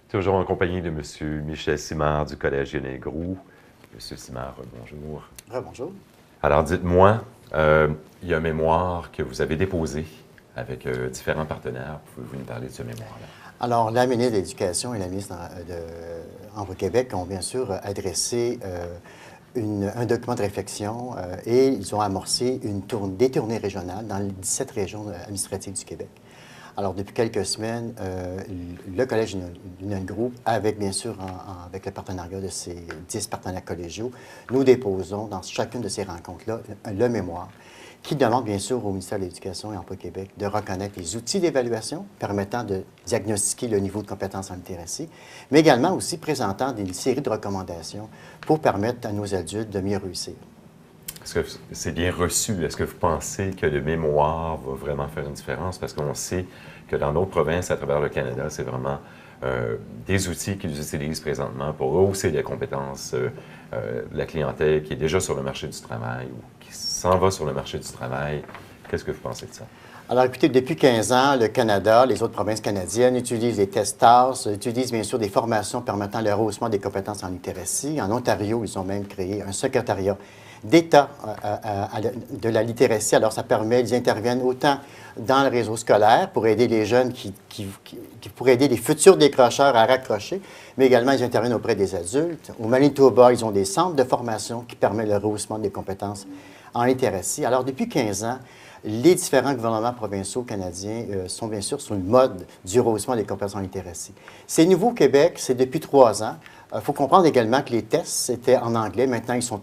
Toujours en compagnie de M. Michel Simard du Collège Lionel Groulx. M. Simard, bonjour. Bonjour. Alors, dites-moi, il y a un mémoire que vous avez déposé avec différents partenaires. Pouvez-vous nous parler de ce mémoire-là? Alors, la ministre de l'Éducation et la ministre de Québec ont bien sûr adressé un document de réflexion et ils ont amorcé des tournées régionales dans les 17 régions administratives du Québec. Alors, depuis quelques semaines, le Collège Lionel Groulx, avec bien sûr, avec le partenariat de ces 10 partenaires collégiaux, nous déposons dans chacune de ces rencontres-là le mémoire qui demande bien sûr au ministère de l'Éducation et Emploi Québec de reconnaître les outils d'évaluation permettant de diagnostiquer le niveau de compétence en littératie, mais également aussi présentant des séries de recommandations pour permettre à nos adultes de mieux réussir. Est-ce que c'est bien reçu? Est-ce que vous pensez que le mémoire va vraiment faire une différence? Parce qu'on sait que dans d'autres provinces à travers le Canada, c'est vraiment des outils qu'ils utilisent présentement pour rehausser les compétences de la clientèle qui est déjà sur le marché du travail ou qui s'en va sur le marché du travail. Qu'est-ce que vous pensez de ça? Alors, écoutez, depuis 15 ans, le Canada, les autres provinces canadiennes utilisent les tests TARS, utilisent bien sûr des formations permettant le rehaussement des compétences en littératie. En Ontario, ils ont même créé un secrétariat d'État de la littératie. Alors, ça permet, ils interviennent autant dans le réseau scolaire pour aider les jeunes pour aider les futurs décrocheurs à raccrocher, mais également, ils interviennent auprès des adultes. Au Manitoba, ils ont des centres de formation qui permettent le rehaussement des compétences en littératie. Alors, depuis 15 ans, les différents gouvernements provinciaux canadiens sont bien sûr sur le mode du rehaussement des compétences en littératie. C'est nouveau au Québec, c'est depuis 3 ans. Il faut comprendre également que les tests étaient en anglais. Maintenant, ils sont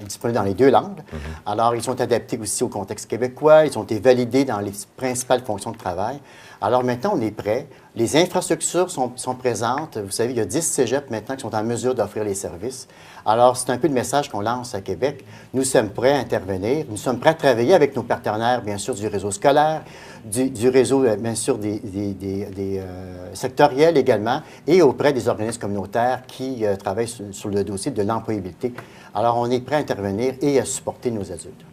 disponibles dans les 2 langues. Alors, ils sont adaptés aussi au contexte québécois. Ils ont été validés dans les principales fonctions de travail. Alors maintenant, on est prêt. Les infrastructures sont présentes. Vous savez, il y a 10 cégeps maintenant qui sont en mesure d'offrir les services. Alors, c'est un peu le message qu'on lance à Québec. Nous sommes prêts à intervenir. Nous sommes prêts à travailler avec nos partenaires, bien sûr, du réseau scolaire, du réseau, bien sûr, des sectoriels également, et auprès des organismes communautaires qui travaillent sur le dossier de l'employabilité. Alors, on est prêt à intervenir et à supporter nos adultes.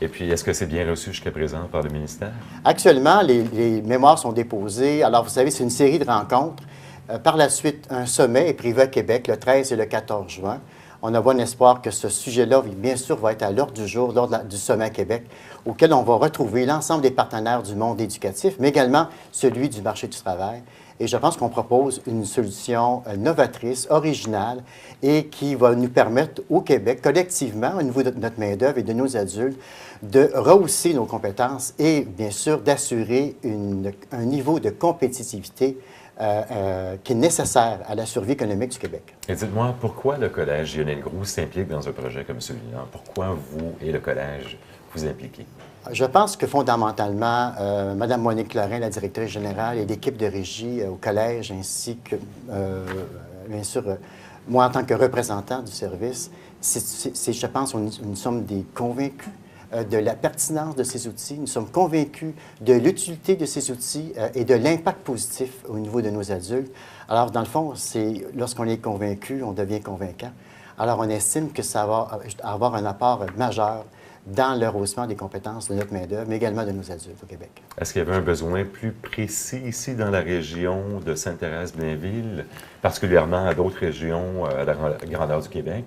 Et puis, est-ce que c'est bien reçu jusqu'à présent par le ministère? Actuellement, les mémoires sont déposées. Alors, vous savez, c'est une série de rencontres. Par la suite, un sommet est prévu à Québec le 13 et le 14 juin. On a bon espoir que ce sujet-là, bien sûr, va être à l'ordre du jour lors du sommet à Québec, auquel on va retrouver l'ensemble des partenaires du monde éducatif, mais également celui du marché du travail. Et je pense qu'on propose une solution novatrice, originale, et qui va nous permettre au Québec, collectivement, au niveau de notre main-d'œuvre et de nos adultes, de rehausser nos compétences et, bien sûr, d'assurer un niveau de compétitivité qui est nécessaire à la survie économique du Québec. Et dites-moi, pourquoi le Collège Lionel Groulx s'implique dans un projet comme celui-là? Pourquoi vous et le Collège vous impliquez? Je pense que fondamentalement, Mme Monique Lorrain, la directrice générale, et l'équipe de régie au Collège, ainsi que, bien sûr, moi en tant que représentant du service, je pense, nous sommes des convaincus de la pertinence de ces outils. Nous sommes convaincus de l'utilité de ces outils et de l'impact positif au niveau de nos adultes. Alors, dans le fond, lorsqu'on est convaincu, on devient convaincant. Alors, on estime que ça va avoir un apport majeur dans le rehaussement des compétences de notre main-d'œuvre, mais également de nos adultes au Québec. Est-ce qu'il y avait un besoin plus précis ici dans la région de Sainte-Thérèse-Blainville, particulièrement à d'autres régions à la grandeur du Québec?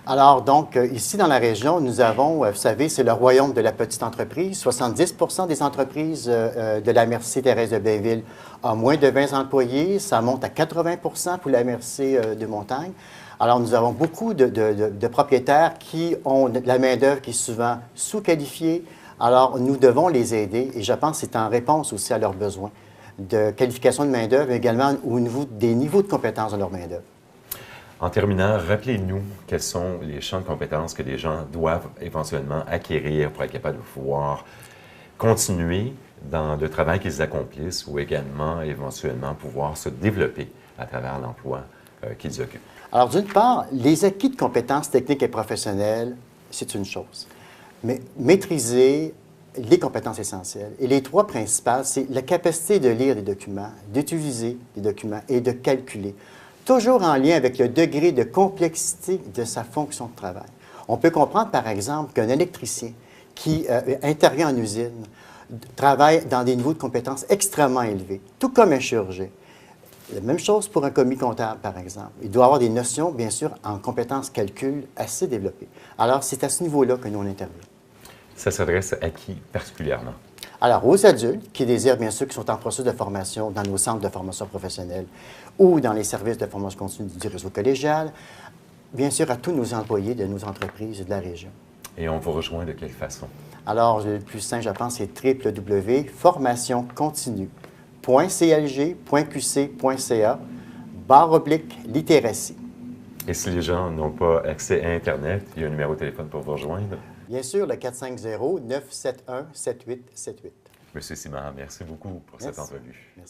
Alors, donc, ici dans la région, nous avons, vous savez, c'est le royaume de la petite entreprise. 70 des entreprises de la MRC Thérèse de Blainville ont moins de 20 employés. Ça monte à 80 pour la MRC de Montagne. Alors, nous avons beaucoup de propriétaires qui ont de la main-d'œuvre qui est souvent sous-qualifiée. Alors, nous devons les aider et je pense que c'est en réponse aussi à leurs besoins de qualification de main-d'œuvre, mais également au niveau des niveaux de compétences de leur main-d'œuvre. En terminant, rappelez-nous quels sont les champs de compétences que les gens doivent éventuellement acquérir pour être capables de pouvoir continuer dans le travail qu'ils accomplissent ou également, éventuellement, pouvoir se développer à travers l'emploi qu'ils occupent. Alors, d'une part, les acquis de compétences techniques et professionnelles, c'est une chose. Mais maîtriser les compétences essentielles. Et les 3 principales, c'est la capacité de lire des documents, d'utiliser des documents et de calculer. Toujours en lien avec le degré de complexité de sa fonction de travail. On peut comprendre, par exemple, qu'un électricien qui intervient en usine travaille dans des niveaux de compétences extrêmement élevés, tout comme un chirurgien. La même chose pour un commis comptable, par exemple. Il doit avoir des notions, bien sûr, en compétences calcul assez développées. Alors, c'est à ce niveau-là que nous, on intervient. Ça s'adresse à qui particulièrement? Alors, aux adultes qui désirent, bien sûr, qui sont en processus de formation dans nos centres de formation professionnelle ou dans les services de formation continue du réseau collégial, bien sûr, à tous nos employés de nos entreprises et de la région. Et on vous rejoint de quelle façon? Alors, le plus simple, je pense, c'est www.formationcontinue.clg.qc.ca/littératie. Et si les gens n'ont pas accès à Internet, il y a un numéro de téléphone pour vous rejoindre? Bien sûr, le 450-971-7878. Monsieur Simard, merci beaucoup pour cette entrevue. Merci.